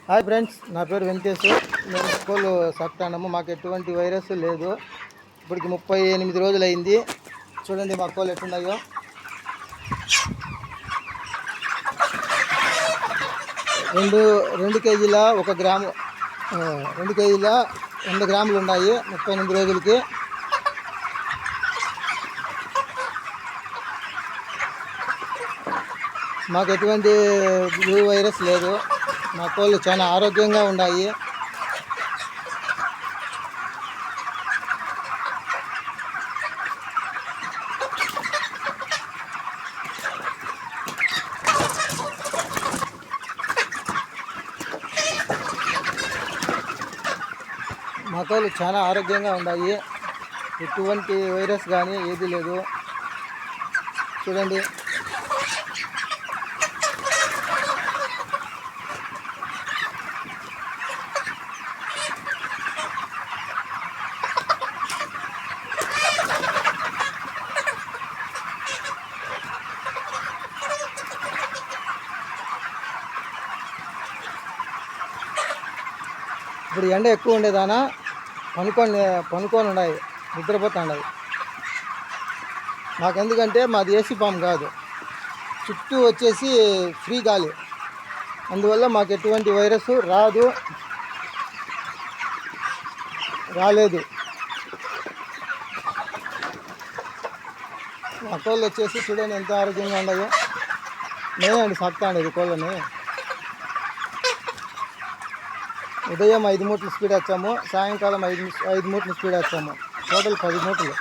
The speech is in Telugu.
హాయ్ ఫ్రెండ్స్, నా పేరు వెంకటేష్. మేము కోళ్ళు సాకుతాము. మాకు ఎటువంటి వైరస్ లేదు. ఇప్పటికి 38 రోజులు అయింది. చూడండి మా కోళ్ళు ఎట్టున్నాయో. రెండు కేజీల 1 గ్రాము, 2 కేజీల 100 గ్రాములు ఉన్నాయి 38 రోజులకి. మాకు ఎటువంటి బ్లూ వైరస్ లేదు. మా కోళ్ళు చాలా ఆరోగ్యంగా ఉన్నాయి. మా కోళ్ళు చాలా ఆరోగ్యంగా ఉన్నాయి. ఎటువంటి వైరస్ కానీ ఏది లేదు. చూడండి. ఇప్పుడు ఎండ ఎక్కువ ఉండేదానా పనుకొని ఉన్నాయి, నిద్రపోతున్నాయి. మాకెందుకంటే మాది ఏసీ ఫామ్ కాదు, చుట్టూ వచ్చేసి ఫ్రీ గాలి. అందువల్ల మాకు ఎటువంటి వైరస్ రాలేదు. మా కోళ్ళు వచ్చేసి చూడండి ఎంత ఆరోగ్యంగా ఉన్నాయో. నేనే అండి సాకుతా ఉండేది కోళ్ళని. ఉదయం 5 మూటలు స్పీడ్ వచ్చాము, సాయంకాలం 5 మూటలు స్పీడ్ వచ్చాము. టోటల్ 10 మూటలు.